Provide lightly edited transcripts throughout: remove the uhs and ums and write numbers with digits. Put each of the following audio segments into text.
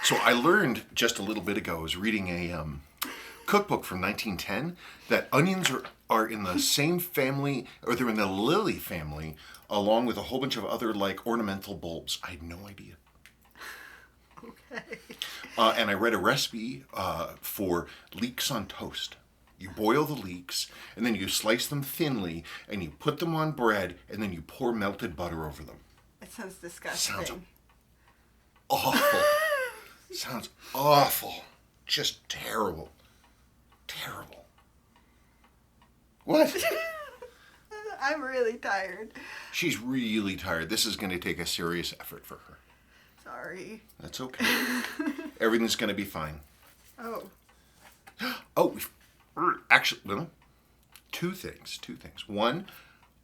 So I learned just a little bit ago, I was reading a cookbook from 1910, that onions are in the same family, or they're in the lily family, along with a whole bunch of other like ornamental bulbs. I had no idea. Okay. And I read a recipe for leeks on toast. You boil the leeks, and then you slice them thinly, and you put them on bread, and then you pour melted butter over them. It sounds disgusting. Sounds awful. Sounds awful. Just terrible. Terrible. What? I'm really tired. She's really tired. This is going to take a serious effort for her. Sorry. That's okay. Everything's going to be fine. Oh. Oh, actually, well, two things. One,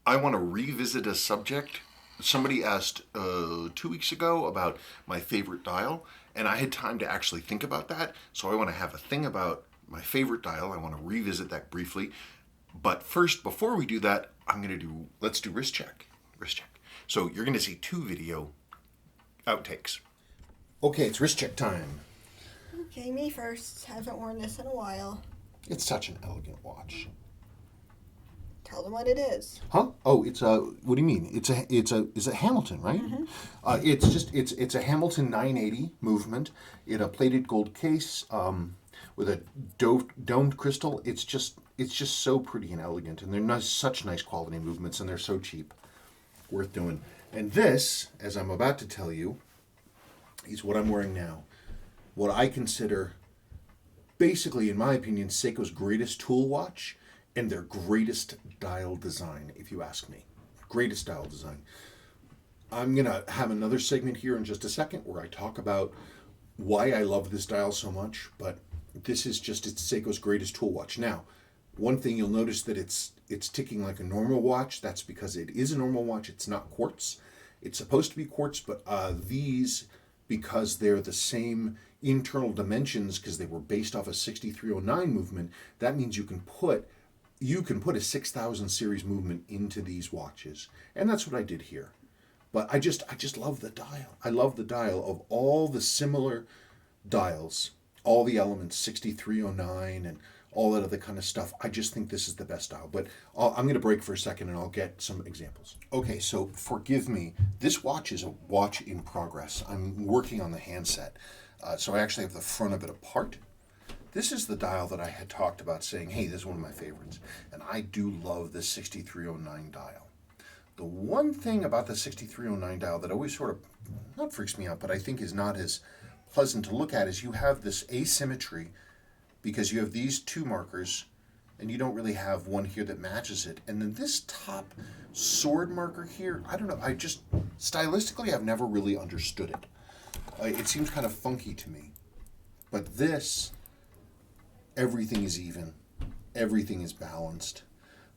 I want to revisit a subject. Somebody asked 2 weeks ago about my favorite dial, and I had time to actually think about that. So I want to have a thing about my favorite dial. I want to revisit that briefly. But first, before we do that, let's do wrist check. So you're going to see 2 video outtakes. Okay, it's wrist check time. Okay, me first. Haven't worn this in a while. It's such an elegant watch. Tell them what it is. Huh? Oh, it's a. What do you mean? It's a Hamilton, right? Mm-hmm. It's a Hamilton 980 movement in a plated gold case with a domed crystal. It's just so pretty and elegant, and they're such nice quality movements, and they're so cheap, worth doing. And this, as I'm about to tell you, is what I'm wearing now. What I consider, basically, in my opinion, Seiko's greatest tool watch and their greatest dial design, if you ask me. Greatest dial design. I'm going to have another segment here in just a second where I talk about why I love this dial so much, but this is it's Seiko's greatest tool watch. Now, one thing you'll notice that it's ticking like a normal watch. That's because it is a normal watch. It's not quartz. It's supposed to be quartz, but these, because they're the same internal dimensions, because they were based off a 6309 movement, that means you can put a 6000 series movement into these watches. And that's what I did here. But I just love the dial. I love the dial of all the similar dials, all the elements, 6309 and all that other kind of stuff. I just think this is the best dial. But I'm going to break for a second and I'll get some examples. Okay, so forgive me. This watch is a watch in progress. I'm working on the handset. So I actually have the front of it apart. This is the dial that I had talked about saying, hey, this is one of my favorites. And I do love the 6309 dial. The one thing about the 6309 dial that always sort of, not freaks me out, but I think is not as pleasant to look at is you have this asymmetry because you have these 2 markers and you don't really have one here that matches it. And then this top sword marker here, I don't know, stylistically, I've never really understood it. It seems kind of funky to me. But this, everything is even. Everything is balanced.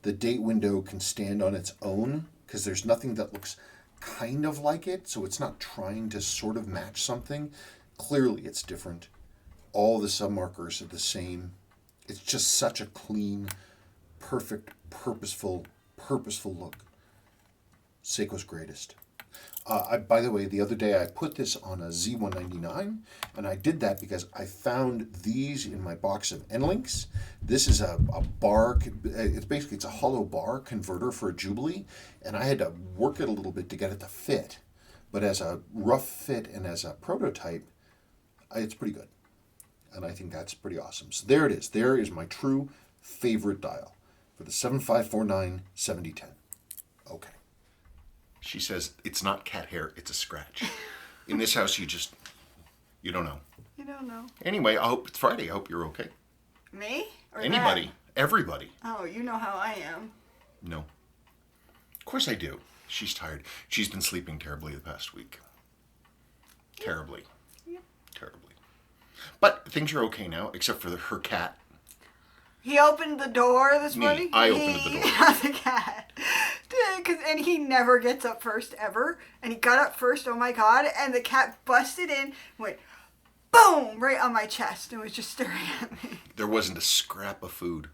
The date window can stand on its own because there's nothing that looks kind of like it, so it's not trying to sort of match something. Clearly it's different. All the submarkers are the same. It's just such a clean, perfect, purposeful look. Seiko's greatest. By the way, the other day I put this on a Z199, and I did that because I found these in my box of N-Links. This is a bar, it's a hollow bar converter for a Jubilee, and I had to work it a little bit to get it to fit. But as a rough fit and as a prototype, it's pretty good. And I think that's pretty awesome. So there it is. There is my true favorite dial for the 7549 7010. Okay. She says, it's not cat hair, it's a scratch. In this house, you don't know. You don't know. Anyway, I hope it's Friday. I hope you're okay. Me? Or anybody. That? Everybody. Oh, you know how I am. No. Of course I do. She's tired. She's been sleeping terribly the past week. Terribly. Yep. Terribly. But things are okay now, except for her cat. He opened the door this morning? I opened the door. The cat. And he never gets up first ever. And he got up first, oh my God. And the cat busted in, went boom, right on my chest and was just staring at me. There wasn't a scrap of food.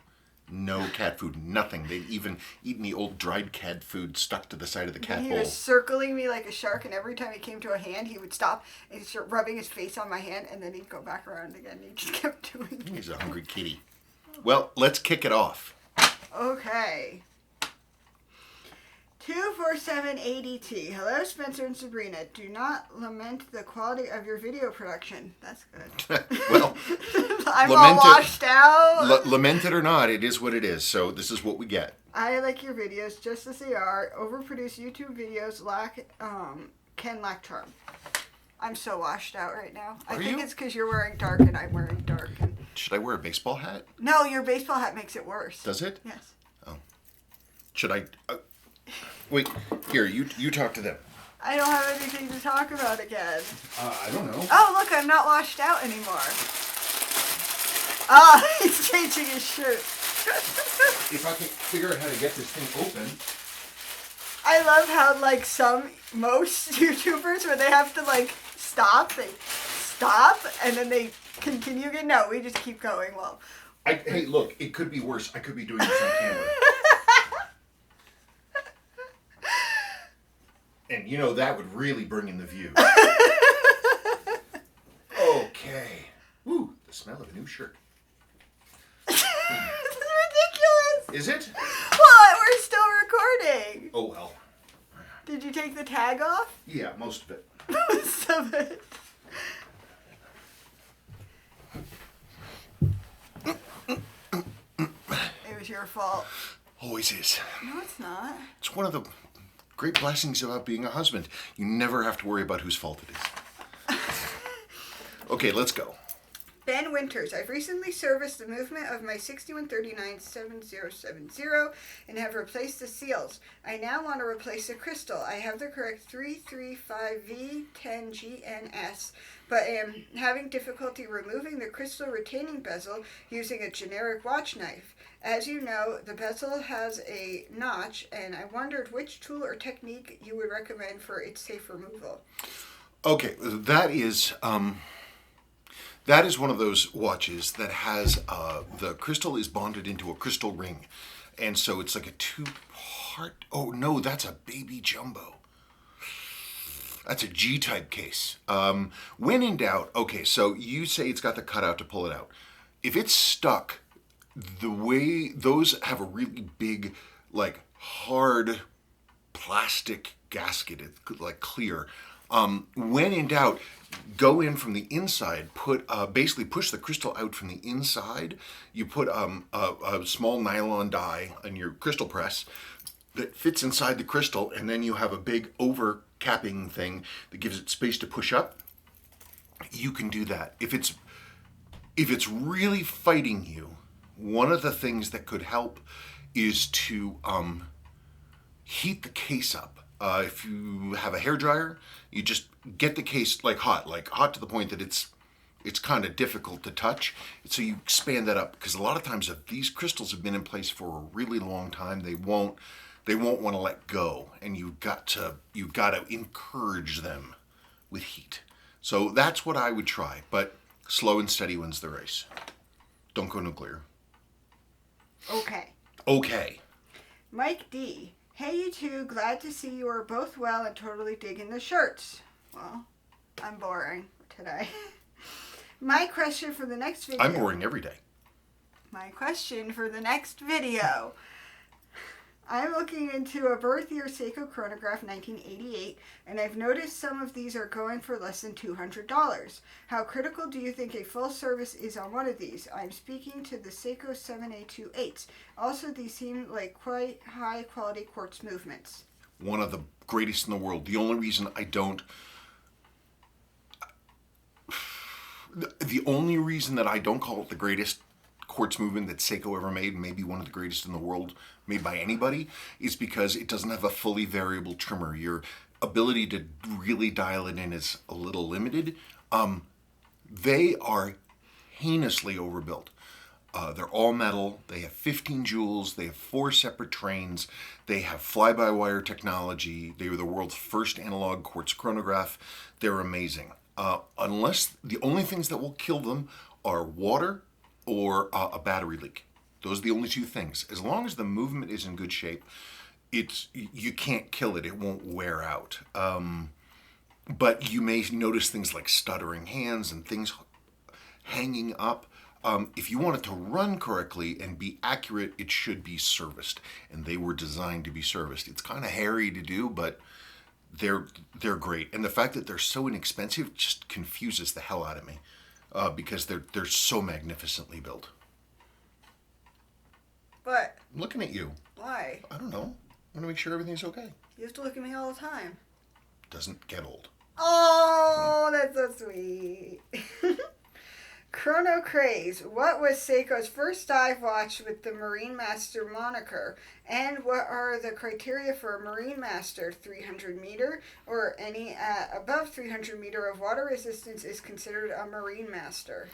No cat food, nothing. They'd even eaten the old dried cat food stuck to the side of the cat He bowl. was circling me like a shark, and every time he came to a hand, he would stop and he'd start rubbing his face on my hand, and then he'd go back around again. He just kept doing it. He's a hungry kitty. Well, let's kick it off. Okay. 24780T. Hello, Spencer and Sabrina. Do not lament the quality of your video production. That's good. Well, I'm all washed out. Lament it or not, it is what it is. So this is what we get. I like your videos just as they are. Overproduced YouTube videos can lack charm. I'm so washed out right now. I think it's because you're wearing dark and I'm wearing dark. And... Should I wear a baseball hat? No, your baseball hat makes it worse. Does it? Yes. Oh. Should I... wait, here, you talk to them. I don't have anything to talk about again. I don't know. Oh, look, I'm not washed out anymore. Ah, he's changing his shirt. If I can figure out how to get this thing open... I love how, like, most YouTubers, when they have to, like, stop, they stop, and then they continue again. No, we just keep going. Well, hey, look, it could be worse. I could be doing this on camera. And you know that would really bring in the view. Okay. Ooh, the smell of a new shirt. This is ridiculous. Is it? Well, we're still recording. Oh, well. Did you take the tag off? Yeah, most of it. Most of it. It was your fault. Always is. No, it's not. It's one of the great blessings about being a husband. You never have to worry about whose fault it is. Okay, let's go. Ben Winters, I've recently serviced the movement of my 6139-7070 and have replaced the seals. I now want to replace the crystal. I have the correct 335V10GNS, but am having difficulty removing the crystal retaining bezel using a generic watch knife. As you know, the bezel has a notch, and I wondered which tool or technique you would recommend for its safe removal. Okay, that is one of those watches that has the crystal is bonded into a crystal ring, and so it's like a two-part. Oh no, that's a baby jumbo. That's a G-type case. When in doubt, okay, so you say it's got the cutout to pull it out. If it's stuck, the way those have a really big, like hard plastic gasket, like clear. When in doubt, go in from the inside, basically push the crystal out from the inside. You put a small nylon die on your crystal press that fits inside the crystal, and then you have a big over-capping thing that gives it space to push up. You can do that. If it's really fighting you, one of the things that could help is to heat the case up. If you have a hairdryer, you just get the case hot to the point that it's kind of difficult to touch. So you expand that up, because a lot of times if these crystals have been in place for a really long time, they won't want to let go, and you've got to encourage them with heat. So that's what I would try, but slow and steady wins the race. Don't go nuclear. Okay. Mike D. Hey, you two. Glad to see you are both well and totally digging the shirts. Well, I'm boring today. My question for the next video... I'm boring every day. My question for the next video... I'm looking into a birth year Seiko chronograph 1988, and I've noticed some of these are going for less than $200. How critical do you think a full service is on one of these? I'm speaking to the Seiko 7A28s. Also, these seem like quite high quality quartz movements. One of the greatest in the world. The only reason I don't call it the greatest quartz movement that Seiko ever made, maybe one of the greatest in the world made by anybody, is because it doesn't have a fully variable trimmer. Your ability to really dial it in is a little limited. They are heinously overbuilt. They're all metal. They have 15 jewels. They have 4 separate trains. They have fly-by-wire technology. They were the world's first analog quartz chronograph. They're amazing. Unless the only things that will kill them are water or a battery leak. Those are the only two things. As long as the movement is in good shape, you can't kill it. It won't wear out. But you may notice things like stuttering hands and things hanging up. If you want it to run correctly and be accurate, it should be serviced. And they were designed to be serviced. It's kind of hairy to do, but they're great. And the fact that they're so inexpensive just confuses the hell out of me. Because they're so magnificently built. But I'm looking at you. why? I don't know. I want to make sure everything's okay. You have to look at me all the time. Doesn't get old. Oh, that's so sweet. Chrono Craze. What was Seiko's first dive watch with the Marine Master moniker? And what are the criteria for a Marine Master? 300 meter or any above 300 meter of water resistance is considered a Marine Master.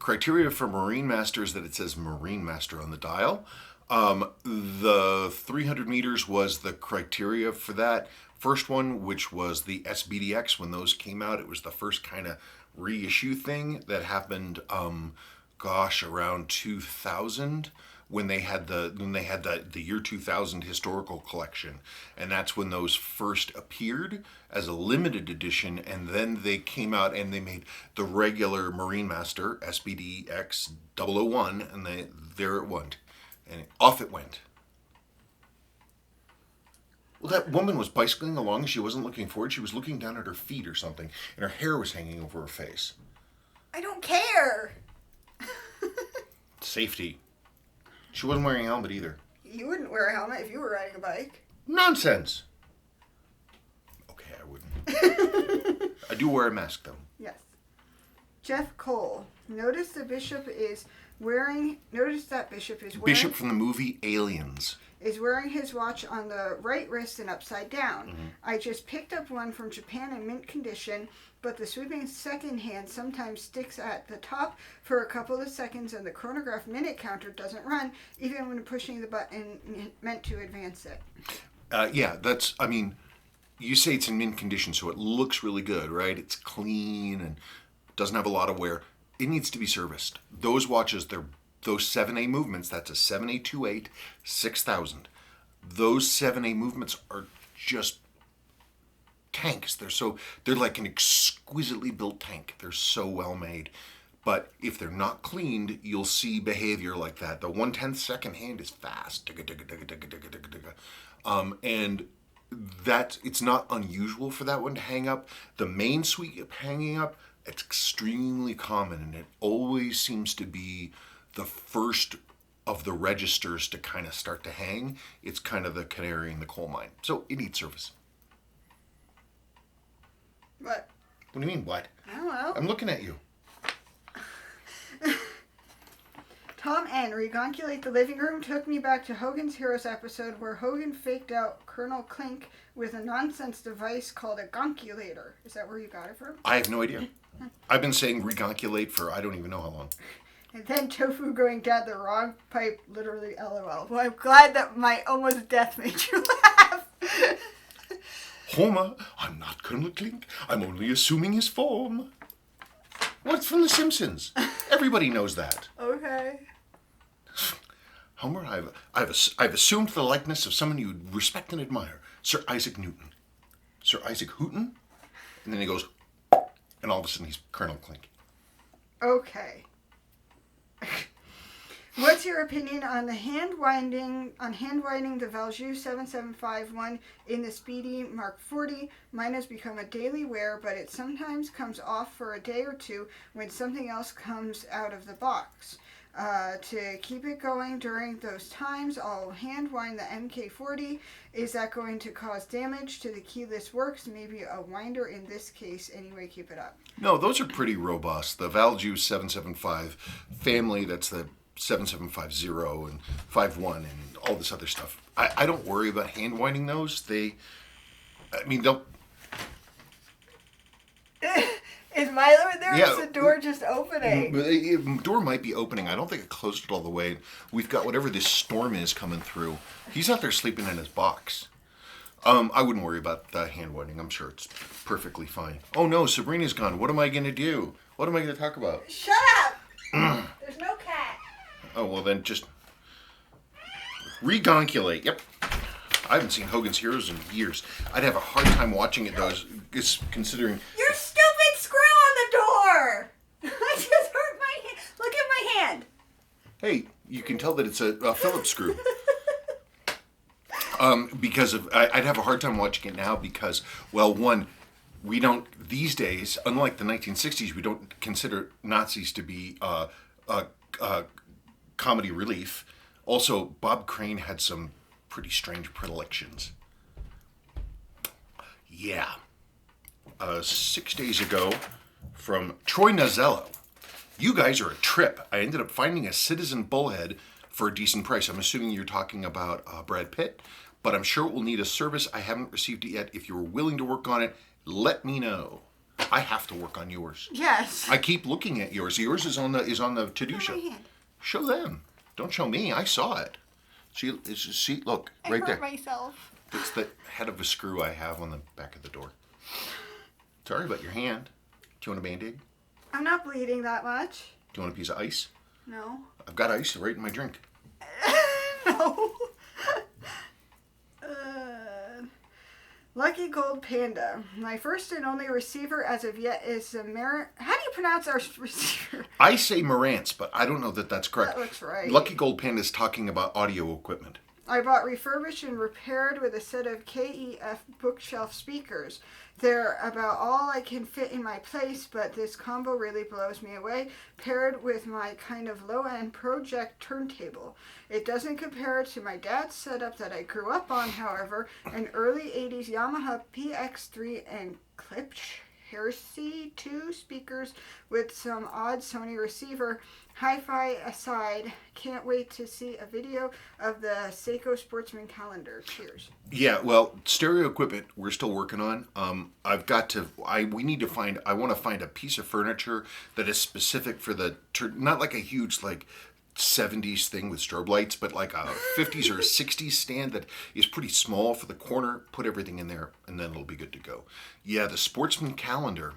Criteria for Marine Master is that it says Marine Master on the dial. The 300 meters was the criteria for that. First one, which was the SBDX, when those came out, it was the first kind of reissue thing that happened, around 2000, when they had the year 2000 historical collection, and that's when those first appeared as a limited edition, and then they came out and they made the regular Marine Master SBDX 001, and there it went, and off it went. Well, that woman was bicycling along and she wasn't looking forward. She was looking down at her feet or something, and her hair was hanging over her face. I don't care. Safety. She wasn't wearing a helmet either. You wouldn't wear a helmet if you were riding a bike. Nonsense. Okay, I wouldn't. I do wear a mask, though. Yes. Jeff Cole. Notice that Bishop is wearing Bishop from the movie Aliens. Is wearing his watch on the right wrist and upside down. Mm-hmm. I just picked up one from Japan in mint condition, but the sweeping second hand sometimes sticks at the top for a couple of seconds and the chronograph minute counter doesn't run even when pushing the button meant to advance it. You say it's in mint condition, so it looks really good, right? It's clean and doesn't have a lot of wear. It needs to be serviced. Those watches, those 7A movements, that's a 7828 6000. Those 7A movements are just tanks. They're like an exquisitely built tank. They're so well made. But if they're not cleaned, you'll see behavior like that. The 1/10 second hand is fast. And it's not unusual for that one to hang up. The main sweep hanging up, it's extremely common, and it always seems to be the first of the registers to kind of start to hang. It's kind of the canary in the coal mine. So it needs service. What? What do you mean, what? I don't know. I'm looking at you. Tom N. Regonculate the living room took me back to Hogan's Heroes episode where Hogan faked out Colonel Klink with a nonsense device called a gonculator. Is that where you got it from? I have no idea. I've been saying regonculate for I don't even know how long. And then Tofu going down the wrong pipe, literally LOL. Well, I'm glad that my almost death made you laugh. Homer, I'm not Colonel Klink. I'm only assuming his form. Well, it's from The Simpsons. Everybody knows that. Okay. Homer, I've assumed the likeness of someone you respect and admire, Sir Isaac Newton. Sir Isaac Hooton? And then he goes, and all of a sudden he's Colonel Klink. Okay. What's your opinion on the hand winding the Valjoux 7751 in the Speedy Mark 40? Mine has become a daily wear, but it sometimes comes off for a day or two when something else comes out of the box. To keep it going during those times, I'll hand wind the MK40. Is that going to cause damage to the keyless works? Maybe a winder in this case. Anyway, keep it up. No, those are pretty robust. The Valjoux 775 family, that's the 7750 and 51 and all this other stuff. I don't worry about hand winding those. They'll... Is Milo in there? Yeah. Or is the door just opening? The door might be opening. I don't think it closed it all the way. We've got whatever this storm is coming through. He's out there sleeping in his box. I wouldn't worry about the hand winding. I'm sure it's perfectly fine. Oh no, Sabrina's gone. What am I going to do? What am I going to talk about? Shut up! There's no cat. Oh, well then just regonculate. Yep. I haven't seen Hogan's Heroes in years. I'd have a hard time watching it though, considering... Your stupid screw on the door! I just hurt my hand. Look at my hand. Hey, you can tell that it's a Phillips screw. Because I'd have a hard time watching it now because, well, one, we don't, these days, unlike the 1960s, we don't consider Nazis to be comedy relief. Also, Bob Crane had some pretty strange predilections. Yeah. 6 days ago, from Troy Nazello. You guys are a trip. I ended up finding a Citizen Bullhead for a decent price. I'm assuming you're talking about Brad Pitt, but I'm sure it will need a service. I haven't received it yet. If you're willing to work on it, let me know. I have to work on yours. Yes. I keep looking at yours. Yours is on the to-do show. Show them. Don't show me. I saw it. See, look, right there. I hurt myself. It's the head of a screw I have on the back of the door. Sorry about your hand. Do you want a Band-Aid? I'm not bleeding that much. Do you want a piece of ice? No. I've got ice right in my drink. No. Lucky Gold Panda. My first and only receiver as of yet is a How do you pronounce our receiver? I say Marantz, but I don't know that that's correct. That looks right. Lucky Gold Panda is talking about audio equipment. I bought refurbished and repaired with a set of KEF bookshelf speakers. They're about all I can fit in my place, but this combo really blows me away, paired with my kind of low-end project turntable. It doesn't compare to my dad's setup that I grew up on, however, an early 80s Yamaha PX3 and Klipsch Heresy 2 speakers with some odd Sony receiver. Hi-fi aside, can't wait to see a video of the Seiko Sportsman calendar. Cheers. Yeah, well, stereo equipment we're still working on. I've got to. I want to find a piece of furniture that is specific for the not like a huge like 70s thing with strobe lights, but like a 50s or a 60s stand that is pretty small for the corner. Put everything in there, and then it'll be good to go. Yeah, the Sportsman calendar.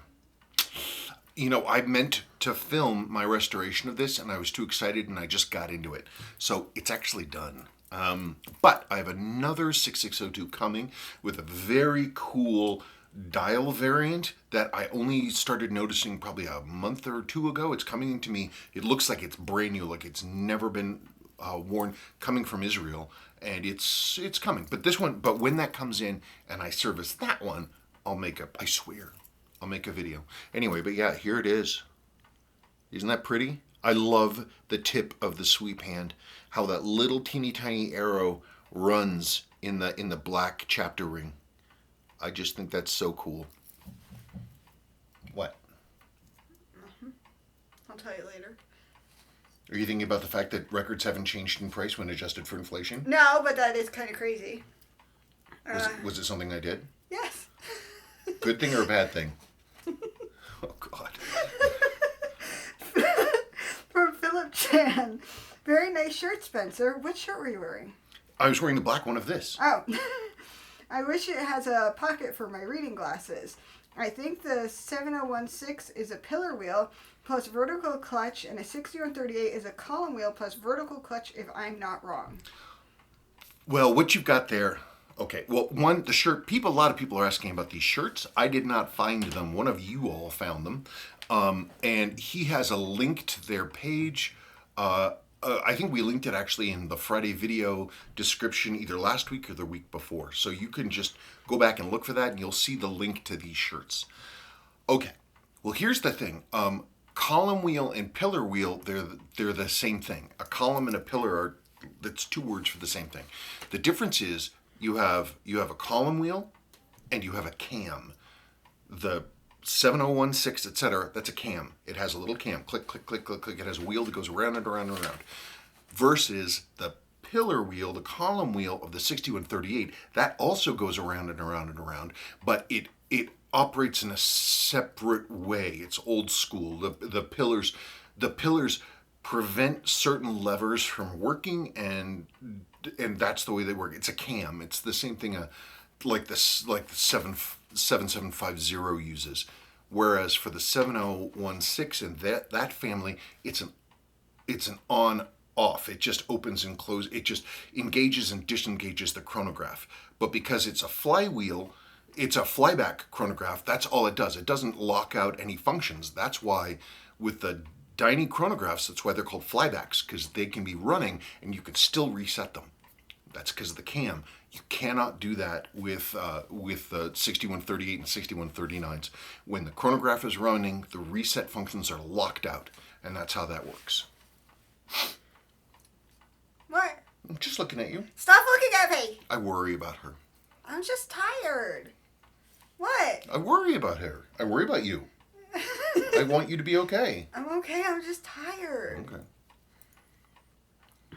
You know, I meant to film my restoration of this, and I was too excited, and I just got into it. So it's actually done. But I have another 6602 coming with a very cool dial variant that I only started noticing probably a month or two ago. It's coming to me. It looks like it's brand new, like it's never been worn, coming from Israel, and it's coming. But when that comes in and I service that one, I swear, I'll make a video. Anyway, but yeah, here it is. Isn't that pretty? I love the tip of the sweep hand. How that little teeny tiny arrow runs in the black chapter ring. I just think that's so cool. What? I'll tell you later. Are you thinking about the fact that records haven't changed in price when adjusted for inflation? No, but that is kind of crazy. Was it something I did? Yes. Good thing or a bad thing? Oh, God. From Philip Chan. Very nice shirt, Spencer. What shirt were you wearing? I was wearing the black one of this. Oh. I wish it has a pocket for my reading glasses. I think the 7016 is a pillar wheel plus vertical clutch, and a 6138 is a column wheel plus vertical clutch, if I'm not wrong. Well, what you've got there... Okay, well, the shirt, a lot of people are asking about these shirts. I did not find them. One of you all found them. And he has a link to their page. I think we linked it actually in the Friday video description either last week or the week before. So you can just go back and look for that and you'll see the link to these shirts. Okay, well, here's the thing. Column wheel and pillar wheel, they're the same thing. A column and a pillar that's two words for the same thing. The difference is you have a column wheel and you have a cam. The 7016, etc., that's a cam. It has a little cam. Click, click, click, click, click. It has a wheel that goes around and around and around. Versus the pillar wheel, the column wheel of the 6138, that also goes around and around and around, but it operates in a separate way. It's old school. The pillars prevent certain levers from working, and that's the way they work. It's a cam. It's the same thing like the 7750 uses. Whereas for the 7016 and that family, it's an on off. It just opens and closes. It just engages and disengages the chronograph. But because it's a flywheel, it's a flyback chronograph, that's all it does. It doesn't lock out any functions. That's why with the Dyne chronographs, that's why they're called flybacks, because they can be running and you can still reset them. That's because of the cam. You cannot do that with the 6138 and 6139s. When the chronograph is running, the reset functions are locked out, and that's how that works. What? I'm just looking at you. Stop looking at me! I worry about her. I'm just tired. What? I worry about her. I worry about you. I want you to be okay. I'm okay, I'm just tired. Okay.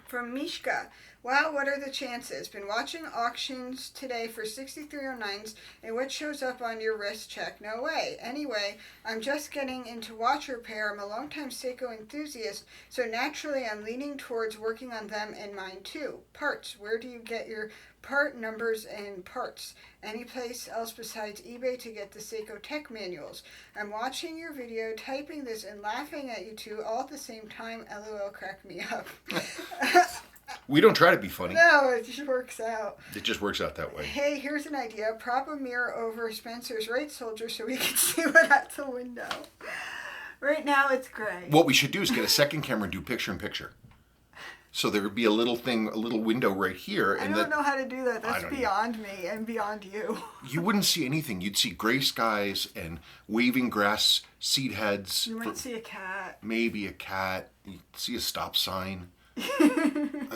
From Mishka. Wow, what are the chances? Been watching auctions today for 6309s and what shows up on your wrist check? No way. Anyway, I'm just getting into watch repair. I'm a longtime Seiko enthusiast, so naturally I'm leaning towards working on them and mine too. Parts. Where do you get your part numbers and parts? Any place else besides eBay to get the Seiko tech manuals? I'm watching your video, typing this and laughing at you two all at the same time. LOL, crack me up. We don't try to be funny. No, it just works out. It just works out that way. Hey, here's an idea. Prop a mirror over Spencer's right shoulder so we can see what's at the window. Right now it's gray. What we should do is get a second camera and do picture in picture. So there would be a little thing, a little window right here. I don't know how to do that. That's beyond me and beyond you. You wouldn't see anything. You'd see gray skies and waving grass, seed heads. You might see a cat. Maybe a cat. You'd see a stop sign.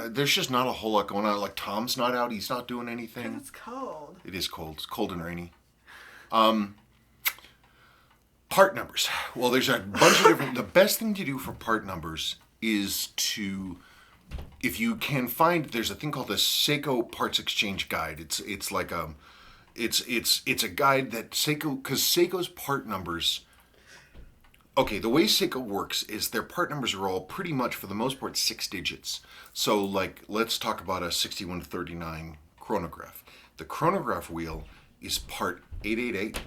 There's just not a whole lot going on. Like Tom's not out. He's not doing anything. It's cold. It is cold. It's cold and rainy. Part numbers. Well, there's a bunch of different... The best thing to do for part numbers is to... If you can find... There's a thing called the Seiko Parts Exchange Guide. It's like it's a guide that Seiko... Because Seiko's part numbers... Okay, the way Seiko works is their part numbers are all pretty much, for the most part, 6 digits. So, like, let's talk about a 6139 chronograph. The chronograph wheel is part 888,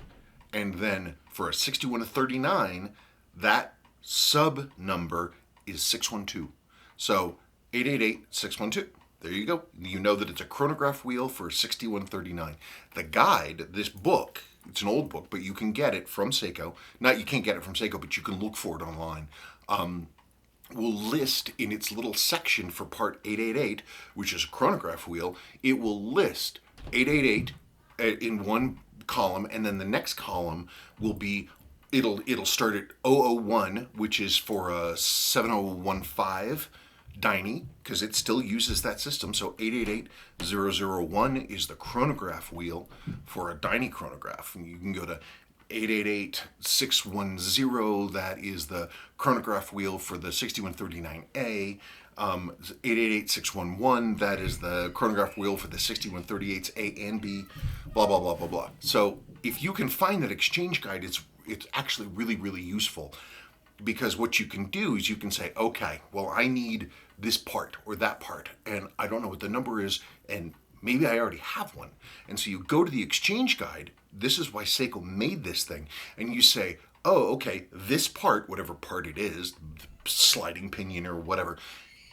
and then for a 6139, that sub number is 612. So, 888, 612. There you go. You know that it's a chronograph wheel for 6139. The guide, this book... It's an old book, but you can get it from Seiko. You can't get it from Seiko, but you can look for it online. Will list in its little section for part 888, which is a chronograph wheel, it will list 888 in one column, and then the next column will be, it'll start at 001, which is for a 7015 Dyne, because it still uses that system. So 888001 is the chronograph wheel for a Dyne chronograph. And you can go to 888610, that is the chronograph wheel for the 6139A. 888611, that is the chronograph wheel for the 6138s A and B, blah, blah, blah, blah, blah. So if you can find that exchange guide, it's actually really, really useful. Because what you can do is you can say, okay, well, I need this part or that part, and I don't know what the number is, and maybe I already have one. And so you go to the exchange guide. This is why Seiko made this thing. And you say, oh, okay, this part, whatever part it is, sliding pinion or whatever,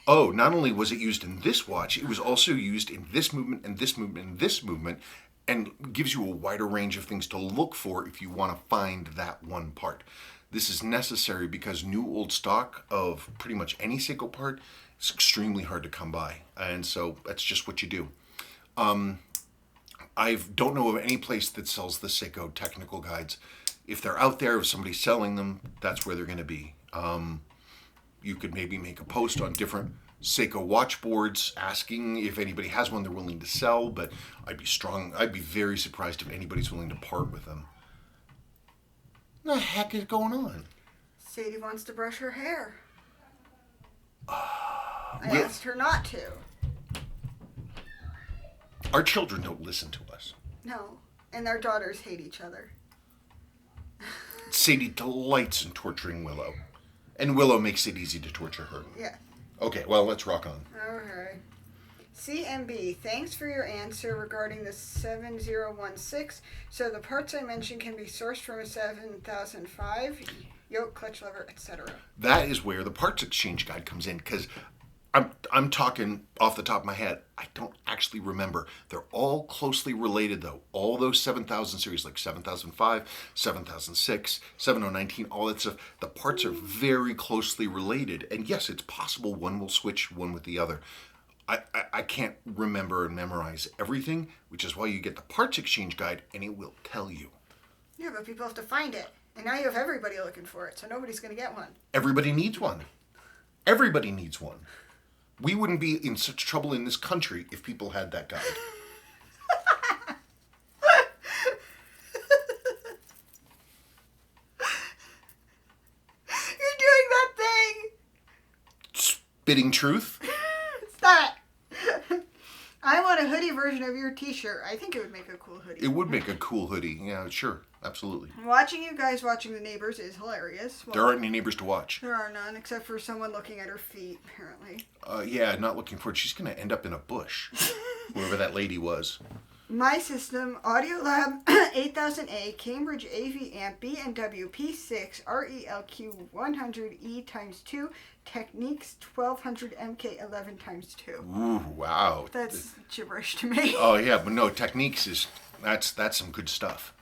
oh, not only was it used in this watch, it was also used in this movement and this movement and this movement, and gives you a wider range of things to look for if you want to find that one part. This is necessary because new old stock of pretty much any Seiko part is extremely hard to come by. And so that's just what you do. I don't know of any place that sells the Seiko technical guides. If they're out there, if somebody's selling them, that's where they're going to be. You could maybe make a post on different Seiko watch boards asking if anybody has one they're willing to sell, but I'd be very surprised if anybody's willing to part with them. What the heck is going on? Sadie wants to brush her hair. I asked her not to. Our children don't listen to us. No, and their daughters hate each other. Sadie delights in torturing Willow, and Willow makes it easy to torture her. Yeah. Okay, well, let's rock on. Okay. CMB, thanks for your answer regarding the 7016. So the parts I mentioned can be sourced from a 7005, yoke, clutch lever, etc. That is where the parts exchange guide comes in, because I'm talking off the top of my head. I don't actually remember. They're all closely related, though. All those 7000 series, like 7005, 7006, 7019, all that stuff, the parts are very closely related. And yes, it's possible one will switch one with the other. I can't remember and memorize everything, which is why you get the parts exchange guide, and it will tell you. Yeah, but people have to find it. And now you have everybody looking for it, so nobody's going to get one. Everybody needs one. Everybody needs one. We wouldn't be in such trouble in this country if people had that guide. You're doing that thing! Spitting truth? Stop it! I want a hoodie version of your t-shirt. I think it would make a cool hoodie. It would make a cool hoodie. Yeah, sure. Absolutely. Watching you guys watching The Neighbors is hilarious. Well, There aren't any neighbors to watch. there are none, except for someone looking at her feet, apparently. Yeah, not looking forward. She's going to end up in a bush. Whoever that lady was. My system, Audiolab 8000A, Cambridge AV Amp, B&W P6, RELQ 100E x 2, Techniques 1200 MK11 x 2. Ooh, wow. That's gibberish to me. Oh, yeah, but no, Techniques is, that's some good stuff.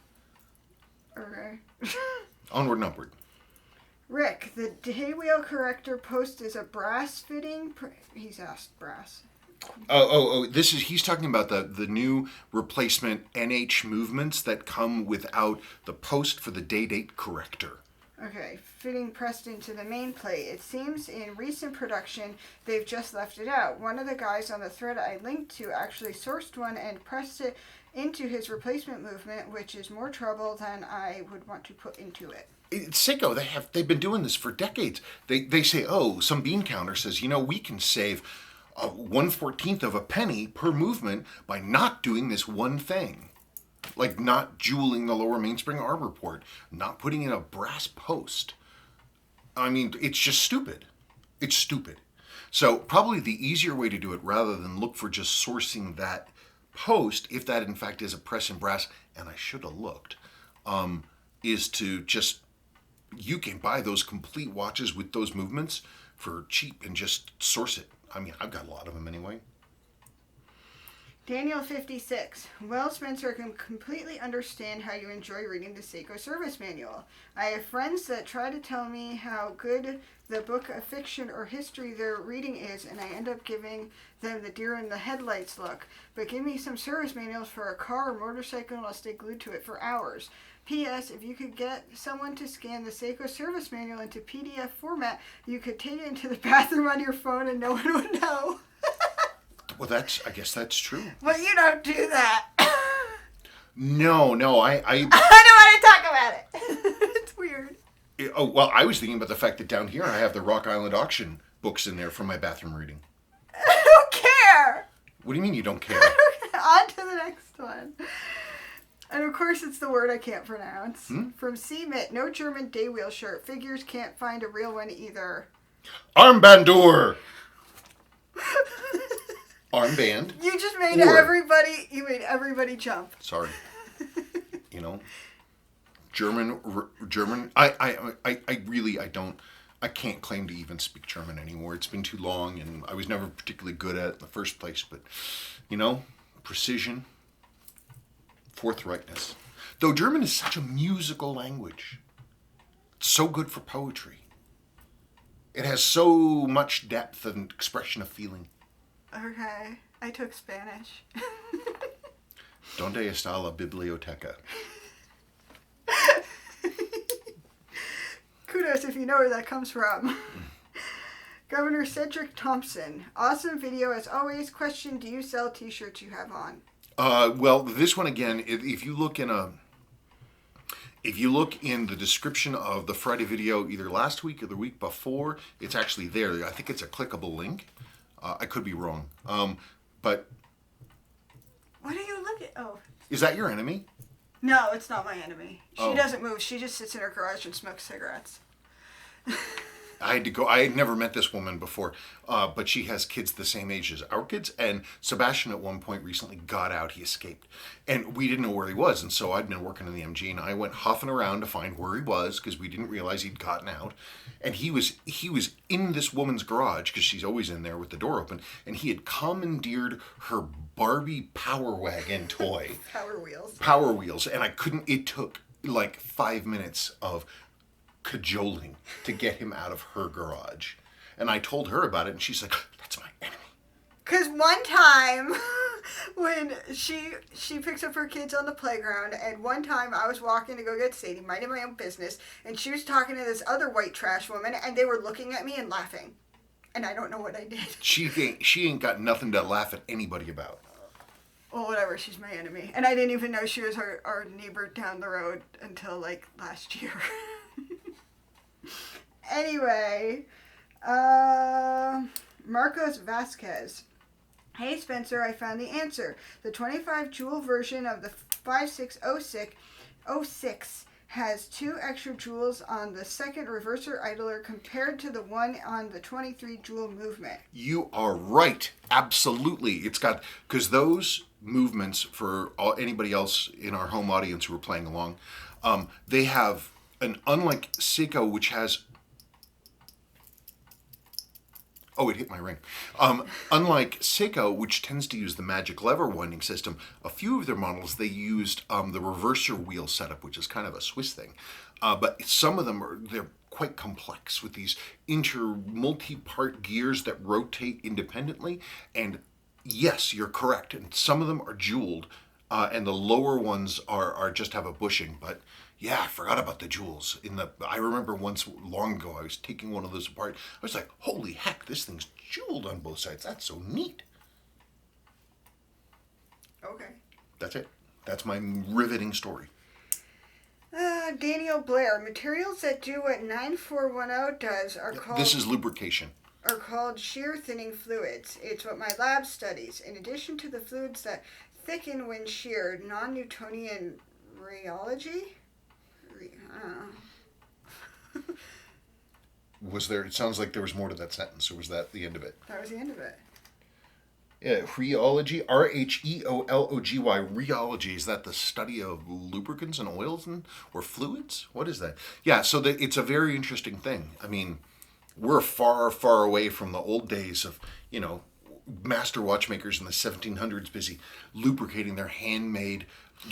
Okay. Onward and upward. Rick, the daywheel corrector post is a brass fitting. He's asked brass. He's talking about the new replacement NH movements that come without the post for the date corrector. Okay, fitting pressed into the main plate. It seems in recent production they've just left it out. One of the guys on the thread I linked to actually sourced one and pressed it into his replacement movement, which is more trouble than I would want to put into it. It's Seiko. They've been doing this for decades. They say, some bean counter says, we can save 1/14 of a penny per movement by not doing this one thing. Like not jeweling the lower mainspring arbor port, not putting in a brass post. I mean, it's just stupid. It's stupid. So probably the easier way to do it, rather than look for just sourcing that post, if that in fact is a press and brass, and I should have looked, is to just, you can buy those complete watches with those movements for cheap and just source it. I mean, I've got a lot of them anyway. Daniel 56. Well, Spencer, I can completely understand how you enjoy reading the Seiko service manual. I have friends that try to tell me how good the book of fiction or history they're reading is, and I end up giving them the deer in the headlights look. But give me some service manuals for a car or motorcycle and I'll stay glued to it for hours. P.S. If you could get someone to scan the Seiko service manual into PDF format, you could take it into the bathroom on your phone and no one would know. Well, I guess that's true. But you don't do that. No, I I don't want to talk about it. It's weird. I was thinking about the fact that down here I have the Rock Island auction books in there for my bathroom reading. I don't care. What do you mean you don't care? On to the next one. And of course it's the word I can't pronounce. From CMIT, no German daywheel shirt. Figures can't find a real one either. Armbandur! Armband. You just made everybody jump. Sorry. German, I can't claim to even speak German anymore. It's been too long and I was never particularly good at it in the first place, but, precision, forthrightness. Though German is such a musical language. It's so good for poetry. It has so much depth and expression of feeling. Okay, I took Spanish. ¿Dónde está la biblioteca? Kudos if you know where that comes from. Governor Cedric Thompson. Awesome video as always. Question, do you sell t-shirts you have on? Well, this one again, if you look in the description of the Friday video, either last week or the week before, it's actually there. I think it's a clickable link. I could be wrong. But... What are you looking... Oh. Is that your enemy? No, it's not my enemy. She Oh. doesn't move. She just sits in her garage and smokes cigarettes. I had to go. I had never met this woman before, but she has kids the same age as our kids. And Sebastian, at one point recently, got out. He escaped, and we didn't know where he was. And so I'd been working in the MG, and I went huffing around to find where he was because we didn't realize he'd gotten out. And he was in this woman's garage because she's always in there with the door open. And he had commandeered her Barbie Power Wagon toy, Power Wheels, and I couldn't. It took like 5 minutes of cajoling to get him out of her garage. And I told her about it, and she's like, that's my enemy. Because one time when she picks up her kids on the playground, and one time I was walking to go get Sadie, minding my own business, and she was talking to this other white trash woman, and they were looking at me and laughing. And I don't know what I did. She ain't got nothing to laugh at anybody about. Well, whatever, she's my enemy. And I didn't even know she was our neighbor down the road until, like, last year. Anyway, Marcos Vasquez. Hey Spencer, I found the answer. The 25 joule version of the 5606 has 2 extra joules on the second reverser idler compared to the one on the 23 joule movement. You are right. Absolutely. It's got, because those movements, for anybody else in our home audience who are playing along, they have unlike Seiko, which has, oh, it hit my ring. Unlike Seiko, which tends to use the magic lever winding system, a few of their models, they used the reverser wheel setup, which is kind of a Swiss thing. But some of them they're quite complex with these multi-part gears that rotate independently. And yes, you're correct. And some of them are jeweled, and the lower ones are just have a bushing. But yeah, I forgot about the jewels. I remember once long ago, I was taking one of those apart. I was like, holy heck, this thing's jeweled on both sides. That's so neat. Okay. That's it. That's my riveting story. Daniel Blair. Materials that do what 9410 does are called... This is lubrication. Are called shear thinning fluids. It's what my lab studies. In addition to the fluids that thicken when sheared, non-Newtonian rheology... Was there? It sounds like there was more to that sentence, or was that the end of it? That was the end of it. Yeah, rheology, Rheology. Rheology, is that the study of lubricants and oils or fluids? What is that? Yeah, so it's a very interesting thing. I mean, we're far, far away from the old days of, master watchmakers in the 1700s busy lubricating their handmade,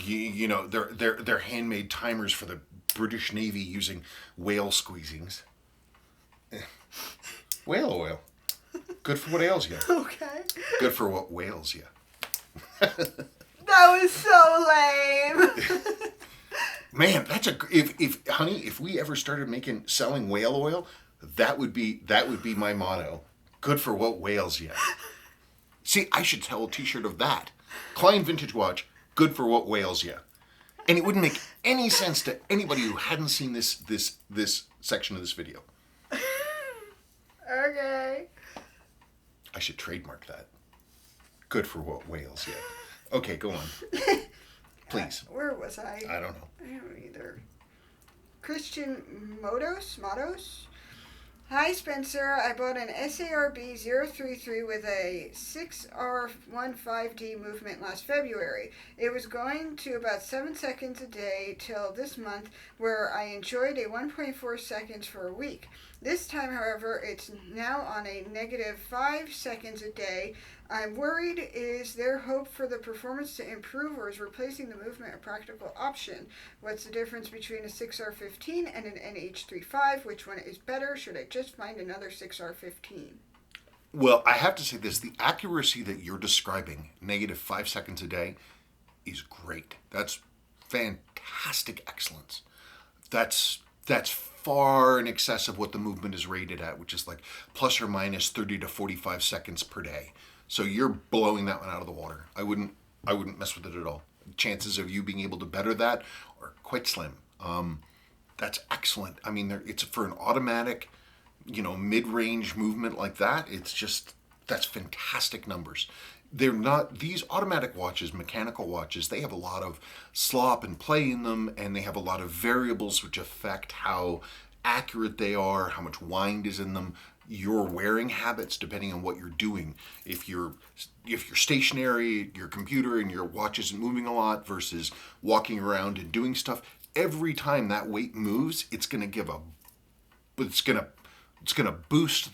their handmade timers for the British Navy using whale squeezings. Whale oil. Good for what ails you. Okay. Good for what whales you. That was so lame. Man, that's if we ever started selling whale oil, that would be my motto. Good for what whales you. See, I should sell a t-shirt of that. Klein Vintage Watch, good for what whales you. And it wouldn't make any sense to anybody who hadn't seen this section of this video. Okay. I should trademark that. Good for what whales you. Okay, go on. Please. Where was I? I don't know. I don't either. Christian Motos? Hi Spencer, I bought an SARB 033 with a 6R15D movement last February. It was going to about 7 seconds a day till this month, where I enjoyed a 1.4 seconds for a week. This time, however, it's now on a negative 5 seconds a day. I'm worried, is there hope for the performance to improve, or is replacing the movement a practical option? What's the difference between a 6R15 and an NH35? Which one is better? Should I just find another 6R15? Well, I have to say this. The accuracy that you're describing, negative 5 seconds a day, is great. That's fantastic excellence. That's far in excess of what the movement is rated at, which is like plus or minus 30 to 45 seconds per day. So you're blowing that one out of the water. I wouldn't mess with it at all. Chances of you being able to better that are quite slim. That's excellent. I mean, it's for an automatic, mid-range movement like that. That's fantastic numbers. They're not, these automatic watches, mechanical watches, they have a lot of slop and play in them, and they have a lot of variables which affect how accurate they are, how much wind is in them, your wearing habits, depending on what you're doing. If you're stationary, your computer and your watch isn't moving a lot versus walking around and doing stuff, every time that weight moves, it's going to boost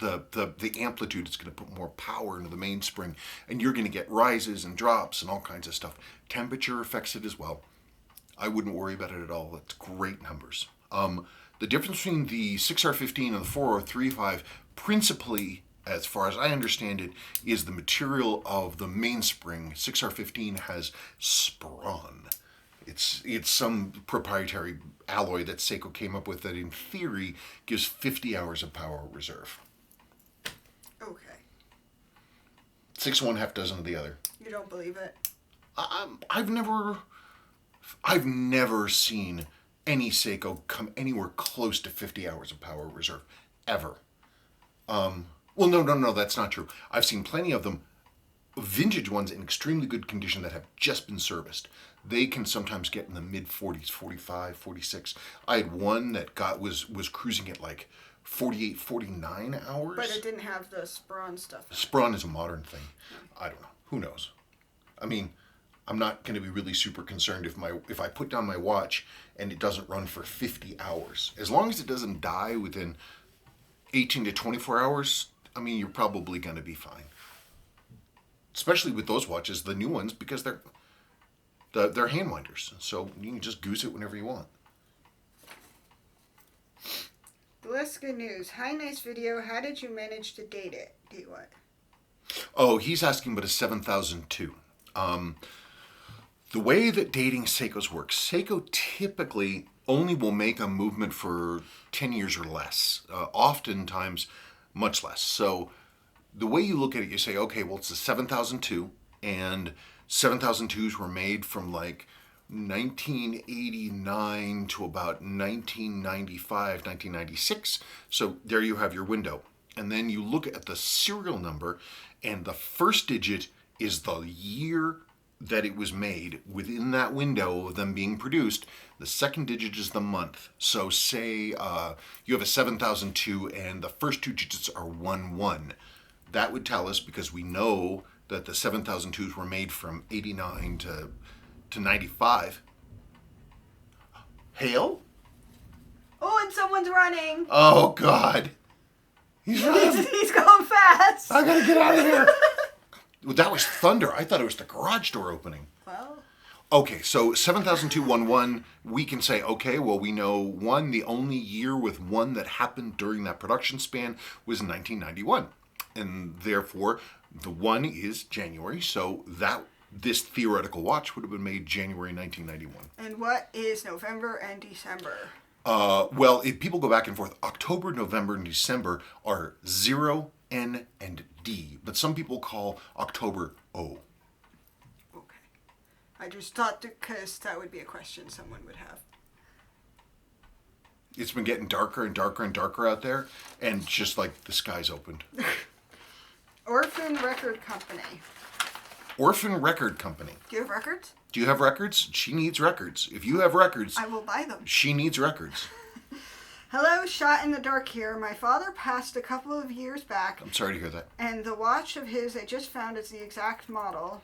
the amplitude. It's going to put more power into the mainspring, and you're going to get rises and drops and all kinds of stuff. Temperature affects it as well. I wouldn't worry about it at all. It's great numbers. The difference between the 6R15 and the 4R35, principally, as far as I understand it, is the material of the mainspring. 6R15 has spron. It's some proprietary alloy that Seiko came up with that, in theory, gives 50 hours of power reserve. Okay. 6 one, half dozen of the other. You don't believe it? I've never seen any Seiko come anywhere close to 50 hours of power reserve, ever. Well, no, that's not true. I've seen plenty of them, vintage ones in extremely good condition that have just been serviced. They can sometimes get in the mid 40s, 45, 46. I had one that was cruising at like 48, 49 hours. But it didn't have the Spron stuff. Spron is a modern thing. I don't know. Who knows? I mean, I'm not going to be really super concerned if I put down my watch and it doesn't run for 50 hours. As long as it doesn't die within 18 to 24 hours, I mean, you're probably going to be fine. Especially with those watches, the new ones, because they're hand winders, so you can just goose it whenever you want. Alaska News. Hi, nice video. How did you manage to date it? Date what? Oh, he's asking about a 7002. The way that dating Seikos works, Seiko typically only will make a movement for 10 years or less, oftentimes much less. So the way you look at it, you say, okay, well, it's a 7002, and 7002s were made from like 1989 to about 1995, 1996. So there you have your window. And then you look at the serial number, and the first digit is the year that it was made within that window of them being produced. The second digit is the month. So say you have a 7002 and the first two digits are 11. That would tell us, because we know that the 7002s were made from 89 to 95. Hail? Oh, and someone's running. Oh, God. He's running. He's going fast. I gotta get out of here. That was thunder. I thought it was the garage door opening. Well. Okay, so 700211, we can say, okay, well, we know one, the only year with one that happened during that production span was 1991. And therefore, the one is January, so this theoretical watch would have been made January 1991. And what is November and December? Well, if people go back and forth, October, November, and December are 0, N, and D. But some people call October O. Okay. I just thought because that would be a question someone would have. It's been getting darker and darker and darker out there, and just like the skies opened. Orphan Record Company. Orphan Record Company. Do you have records? Do you have records? She needs records. If you have records, I will buy them. She needs records. Hello, Shot in the Dark here. My father passed a couple of years back. I'm sorry to hear that. And the watch of his I just found is the exact model.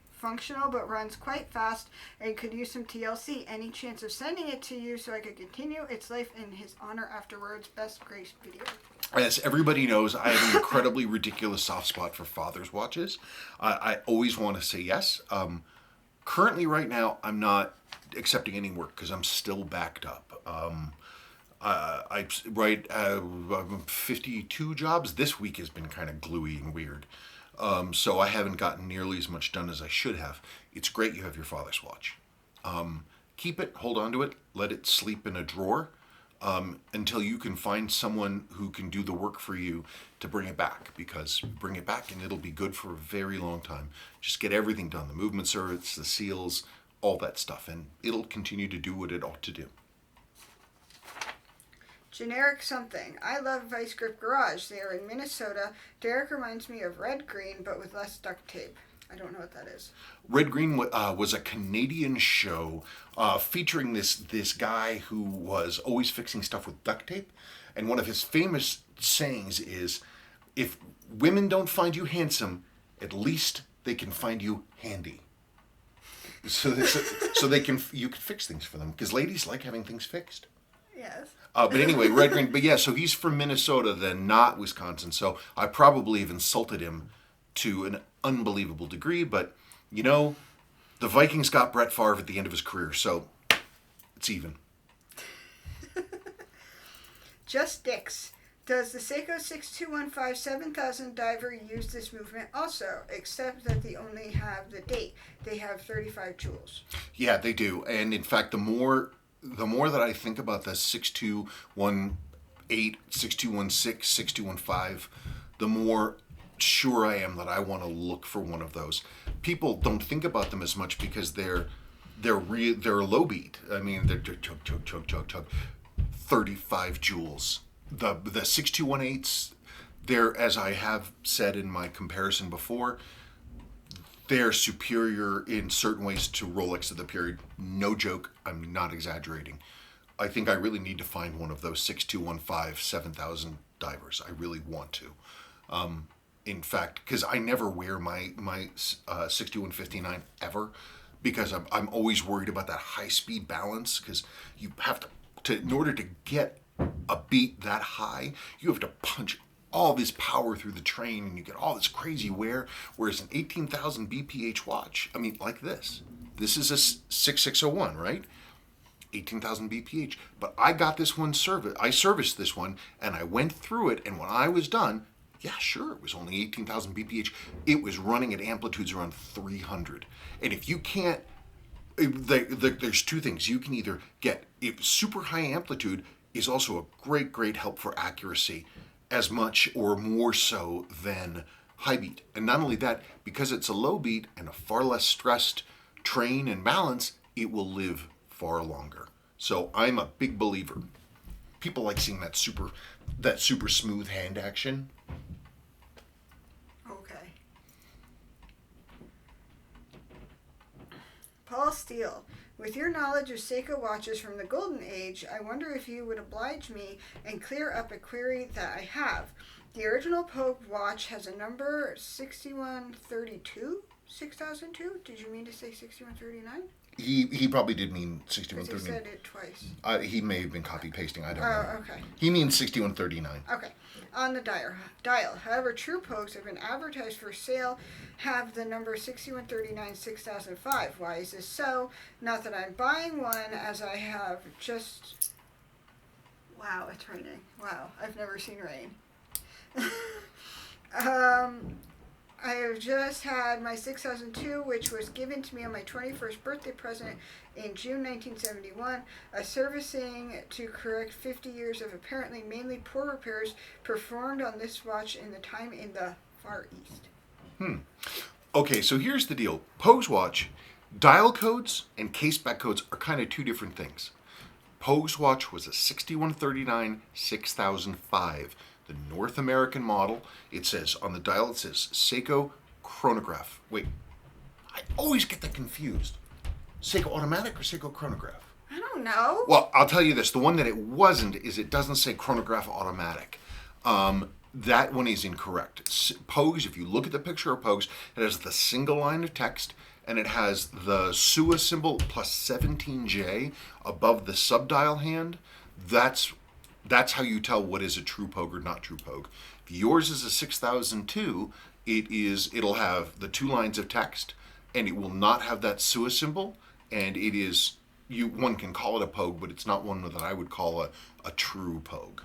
Functional, but runs quite fast and could use some TLC. Any chance of sending it to you so I could continue its life in his honor afterwards? Best Grace video. As everybody knows, I have an incredibly ridiculous soft spot for father's watches. I always want to say yes. Currently, right now, I'm not accepting any work because I'm still backed up. I write 52 jobs. This week has been kind of gluey and weird. So I haven't gotten nearly as much done as I should have. It's great you have your father's watch. Keep it, hold on to it, let it sleep in a drawer until you can find someone who can do the work for you to bring it back. Because bring it back and it'll be good for a very long time. Just get everything done, the movement circuits, the seals, all that stuff, and it'll continue to do what it ought to do. Generic something. I love Vice Grip Garage. They are in Minnesota. Derek reminds me of Red Green, but with less duct tape. I don't know what that is. Red Green was a Canadian show featuring this guy who was always fixing stuff with duct tape, and one of his famous sayings is, "If women don't find you handsome, at least they can find you handy." So you can fix things for them because ladies like having things fixed. Yes. But anyway, Red Green. But yeah, so he's from Minnesota, then not Wisconsin. So I probably have insulted him to an unbelievable degree. But you know, the Vikings got Brett Favre at the end of his career, so it's even. Just Dicks. Does the Seiko 6215 7000 diver use this movement also, except that they only have the date? They have 35 joules. Yeah, they do. And in fact, the more that I think about the 6218, 6216, 6215, the more sure I am that I want to look for one of those. People don't think about them as much because they're low beat. I mean, they're chug chug chug chug chug, 35 joules. The 6218s, they're, as I have said in my comparison before, they're superior in certain ways to Rolex of the period. No joke, I'm not exaggerating. I think I really need to find one of those 6215 7000 divers. I really want to. In fact, because I never wear my 6159 ever, because I'm always worried about that high speed balance, because you have to in order to get a beat that high, you have to punch all this power through the train and you get all this crazy wear, whereas an 18,000 BPH watch, I mean, like this is a 6601, right? 18,000 BPH. But I got this one I serviced this one and I went through it, and when I was done, yeah, sure, it was only 18,000 BPH. It was running at amplitudes around 300. And if you can't, there's two things. You can either get, if super high amplitude is also a great help for accuracy, as much or more so than high beat. And not only that, because it's a low beat and a far less stressed train and balance, it will live far longer. So I'm a big believer. People like seeing that super smooth hand action. Okay. Paul Steele. With your knowledge of Seiko watches from the Golden Age, I wonder if you would oblige me and clear up a query that I have. The original Pogue watch has a number 6132? 6002? Did you mean to say 6139? He probably did mean Because 6139. you said it twice. He may have been copy pasting. I don't know. Oh, okay. He means 6139. Okay. On the dial. However, true Pogues have been advertised for sale have the number 6139 6005. Why is this so? Not that I'm buying one, as I have just... Wow, it's raining. Wow, I've never seen rain. I have just had my 6002, which was given to me on my 21st birthday present in June 1971, a servicing to correct 50 years of apparently mainly poor repairs performed on this watch in the time in the Far East. Okay, so here's the deal. Pogue's watch, dial codes and case back codes are kind of two different things. Pogue's watch was a 6139 6005. The North American model. It says on the dial, it says Seiko chronograph. Wait, I always get that confused. Seiko automatic or Seiko chronograph? I don't know. Well, I'll tell you this. The one that it wasn't is it doesn't say chronograph automatic. That one is incorrect. Pogues, if you look at the picture of Pogues, it has the single line of text and it has the SUA symbol plus 17J above the subdial hand. That's how you tell what is a true Pogue or not true Pogue. If yours is a 6002, it'll have the two lines of text, and it will not have that SUA symbol, and it is one can call it a Pogue, but it's not one that I would call a true Pogue.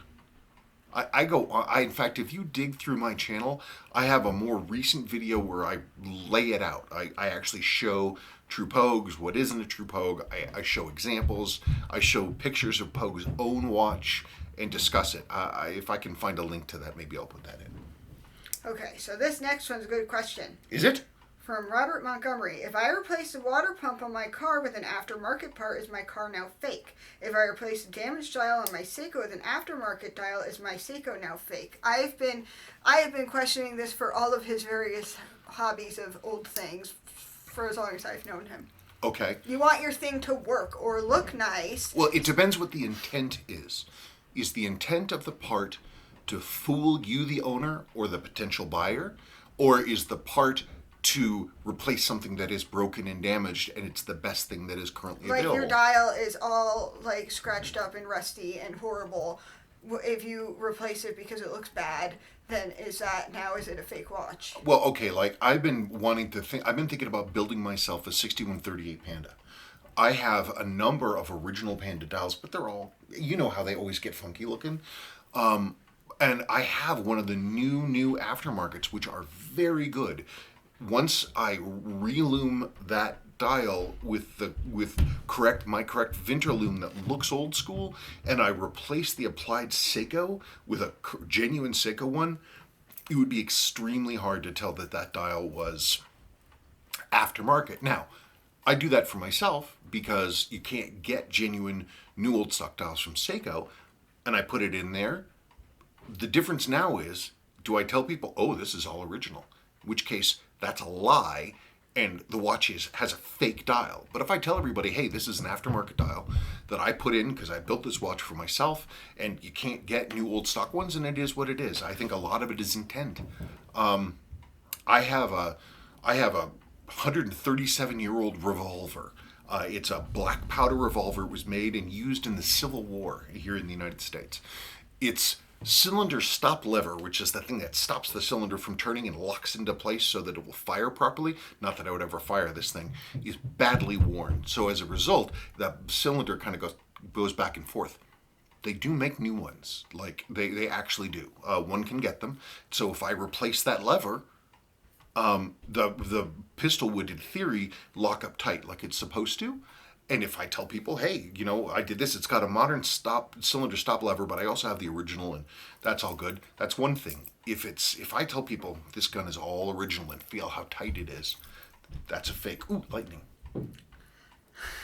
In fact, if you dig through my channel, I have a more recent video where I lay it out. I actually show true Pogues, what isn't a true Pogue. I show examples. I show pictures of Pogue's own watch and discuss it. If I can find a link to that, maybe I'll put that in. Okay, so this next one's a good question. Is it? From Robert Montgomery. If I replace the water pump on my car with an aftermarket part, is my car now fake? If I replace a damaged dial on my Seiko with an aftermarket dial, is my Seiko now fake? I have been questioning this for all of his various hobbies of old things for as long as I've known him. Okay. You want your thing to work or look nice. Well, it depends what the intent is. Is the intent of the part to fool you, the owner, or the potential buyer? Or is the part to replace something that is broken and damaged and it's the best thing that is currently Like available? your dial is all like scratched up and rusty and horrible. If you replace it because it looks bad, then is it a fake watch? Well, okay, like I've been thinking about building myself a 6138 Panda. I have a number of original Panda dials, but they're all, you know how they always get funky looking. And I have one of the new aftermarkets, which are very good. Once I relume that dial with my correct Vinterlume that looks old school, and I replace the applied Seiko with a genuine Seiko one, it would be extremely hard to tell that dial was aftermarket. Now, I do that for myself because you can't get genuine new old stock dials from Seiko, and I put it in there. The difference now is, do I tell people, oh, this is all original? In which case, that's a lie, and the watch has a fake dial. But if I tell everybody, hey, this is an aftermarket dial that I put in because I built this watch for myself, and you can't get new old stock ones, and it is what it is. I think a lot of it is intent. I have a 137-year-old revolver. It's a black powder revolver. It was made and used in the Civil War here in the United States. Its cylinder stop lever, which is the thing that stops the cylinder from turning and locks into place so that it will fire properly, not that I would ever fire this thing, is badly worn. So as a result, that cylinder kind of goes back and forth. They do make new ones. Like, they actually do. One can get them. So if I replace that lever, the pistol would, in theory, lock up tight like it's supposed to. And if I tell people, hey, I did this, it's got a modern cylinder stop lever, but I also have the original, and that's all good. That's one thing. If I tell people this gun is all original and feel how tight it is, that's a fake. Ooh, lightning.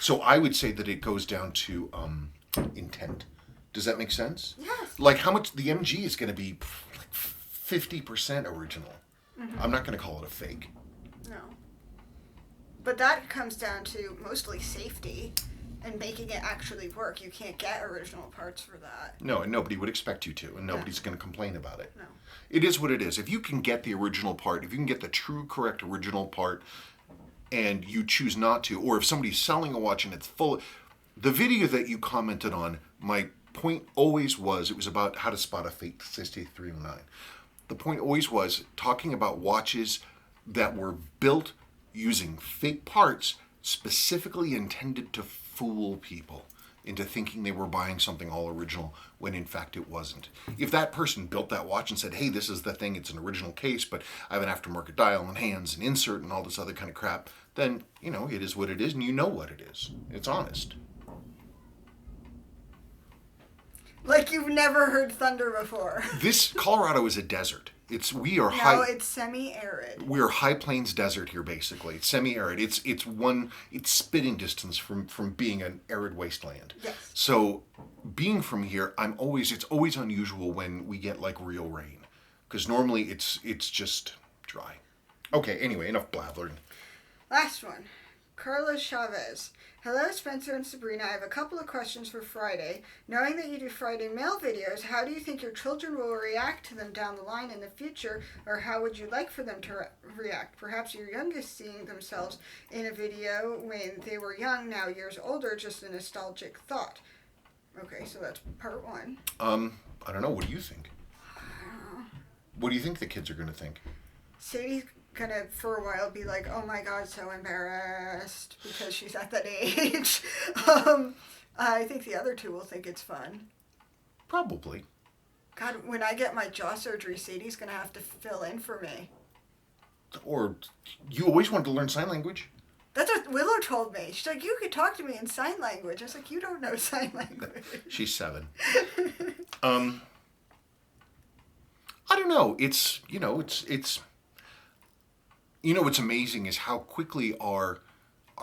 So I would say that it goes down to intent. Does that make sense? Yes. Like how much the MG is going to be like 50% original. Mm-hmm. I'm not going to call it a fake. No. But that comes down to mostly safety and making it actually work. You can't get original parts for that. No, and nobody would expect you to, and nobody's going to complain about it. No. It is what it is. If you can get the original part, if you can get the true, correct original part, and you choose not to, or if somebody's selling a watch and it's full... The video that you commented on, my point always was, it was about how to spot a fake 6309. The point always was talking about watches that were built using fake parts specifically intended to fool people into thinking they were buying something all original when in fact it wasn't. If that person built that watch and said, hey, this is the thing, it's an original case, but I have an aftermarket dial and hands and insert and all this other kind of crap, then, it is what it is and you know what it is. It's honest. Like you've never heard thunder before. This Colorado is a desert. It's semi-arid. We're high plains desert here, basically. It's semi-arid. It's spitting distance from being an arid wasteland. Yes. So being from here, it's always unusual when we get like real rain, because normally it's just dry. Okay. Anyway, enough blathering. Last one. Carlos Chavez. Hello, Spencer and Sabrina. I have a couple of questions for Friday. Knowing that you do Friday mail videos, how do you think your children will react to them down the line in the future, or how would you like for them to react? Perhaps your youngest seeing themselves in a video when they were young, now years older, just a nostalgic thought. Okay, so that's part one. I don't know. What do you think? What do you think the kids are going to think? Sadie's gonna for a while be like, oh my god, so embarrassed because she's at that age. I think the other two will think it's fun. Probably. God, when I get my jaw surgery, Sadie's gonna have to fill in for me. Or you always wanted to learn sign language. That's what Willow told me. She's like, you could talk to me in sign language. I was like, you don't know sign language. She's 7. I don't know. It's what's amazing is how quickly our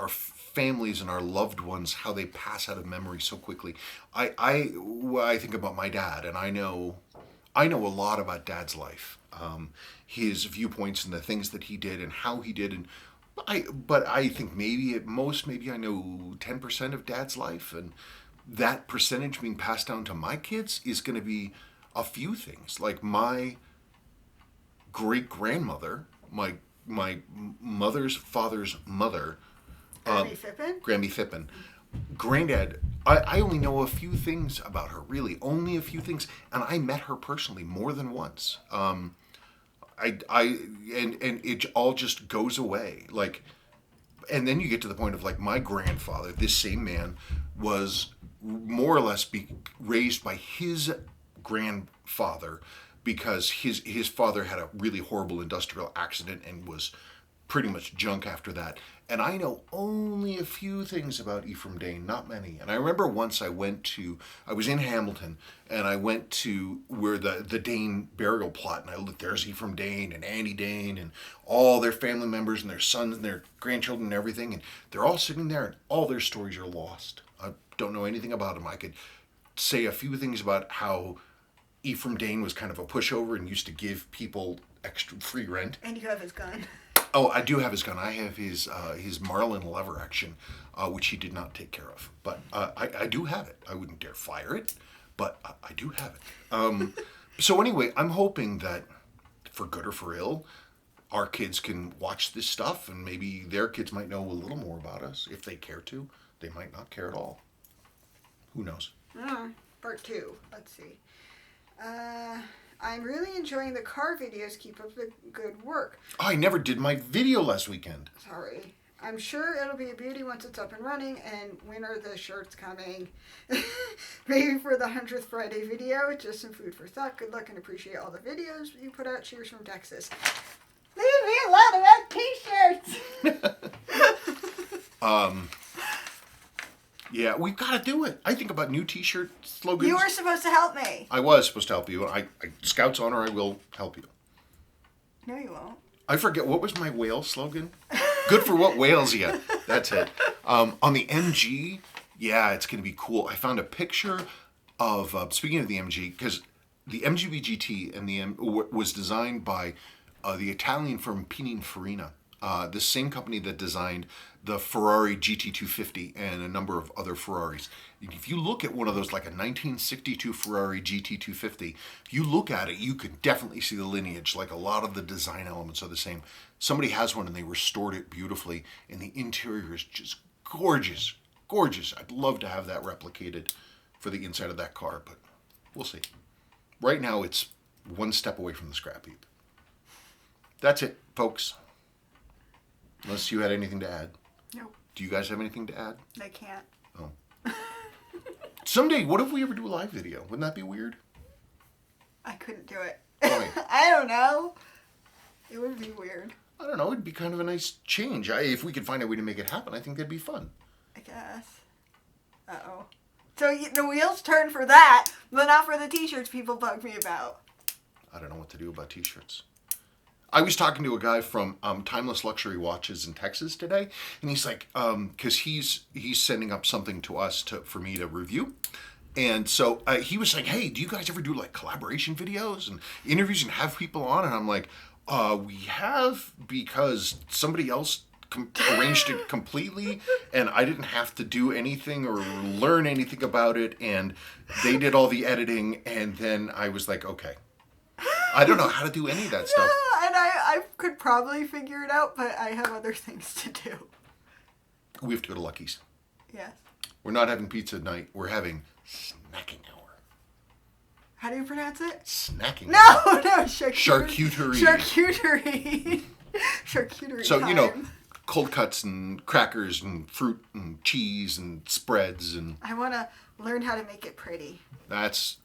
families and our loved ones, how they pass out of memory so quickly. I think about my dad, and I know a lot about Dad's life. his viewpoints and the things that he did and how he did. And but I think maybe at most, maybe I know 10% of Dad's life, and that percentage being passed down to my kids is going to be a few things. Like my great grandmother, my mother's father's mother, Grammy Phippen. Granddad, I only know a few things about her, really, only a few things, and I met her personally more than once. And it all just goes away, like, and then you get to the point of like my grandfather. This same man was more or less raised by his grandfather because his father had a really horrible industrial accident and was pretty much junk after that. And I know only a few things about Ephraim Dane, not many. And I remember once I was in Hamilton, and I went to where the Dane burial plot, and I looked, there's Ephraim Dane and Annie Dane and all their family members and their sons and their grandchildren and everything, and they're all sitting there, and all their stories are lost. I don't know anything about them. I could say a few things about how Ephraim Dane was kind of a pushover and used to give people extra free rent. And you have his gun. Oh, I do have his gun. I have his Marlin lever action, which he did not take care of. But I do have it. I wouldn't dare fire it, but I do have it. So anyway, I'm hoping that, for good or for ill, our kids can watch this stuff, and maybe their kids might know a little more about us if they care to. They might not care at all. Who knows? Part 2. Let's see. I'm really enjoying the car videos. Keep up the good work. Oh, I never did my video last weekend. Sorry. I'm sure it'll be a beauty once it's up and running. And when are the shirts coming? Maybe for the 100th Friday video. Just some food for thought. Good luck and appreciate all the videos you put out. Cheers from Texas. Leave me alone about t-shirts. Yeah, we've got to do it. I think about new t-shirt slogans. You were supposed to help me. I was supposed to help you. Scout's honor, I will help you. No, you won't. I forget, what was my whale slogan? Good for what whales you. That's it. On the MG, yeah, it's going to be cool. I found a picture of, speaking of the MG, because the MGB GT and was designed by the Italian firm Pininfarina. The same company that designed the Ferrari GT250 and a number of other Ferraris. If you look at one of those, like a 1962 Ferrari GT250, if you look at it, you can definitely see the lineage. Like, a lot of the design elements are the same. Somebody has one and they restored it beautifully, and the interior is just gorgeous. Gorgeous. I'd love to have that replicated for the inside of that car, but we'll see. Right now, it's one step away from the scrap heap. That's it, folks. Unless you had anything to add. Nope. Do you guys have anything to add? I can't. Oh. Someday, what if we ever do a live video? Wouldn't that be weird? I couldn't do it. Why? I don't know. It would be weird. I don't know. It'd be kind of a nice change. If we could find a way to make it happen, I think that'd be fun. I guess. Uh-oh. So the wheels turn for that, but not for the t-shirts people bug me about. I don't know what to do about t-shirts. I was talking to a guy from Timeless Luxury Watches in Texas today, and he's like, because he's sending up something to us for me to review, and so he was like, hey, do you guys ever do like collaboration videos and interviews and have people on? And I'm like, we have, because somebody else arranged it completely, and I didn't have to do anything or learn anything about it, and they did all the editing, and then I was like, okay. I don't know how to do any of that stuff. Yeah, and I could probably figure it out, but I have other things to do. We have to go to Lucky's. Yes. We're not having pizza at night. We're having snacking hour. How do you pronounce it? Snacking No, hour. no, charcuterie. Charcuterie. Charcuterie So, time. you know, cold cuts and crackers and fruit and cheese and spreads. And I want to learn how to make it pretty.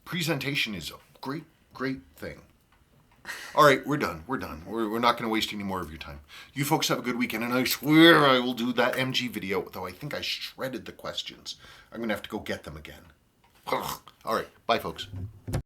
Presentation is a great thing. All right, we're done. We're not going to waste any more of your time. You folks have a good weekend, and I swear I will do that MG video, though I think I shredded the questions. I'm going to have to go get them again. All right, bye, folks.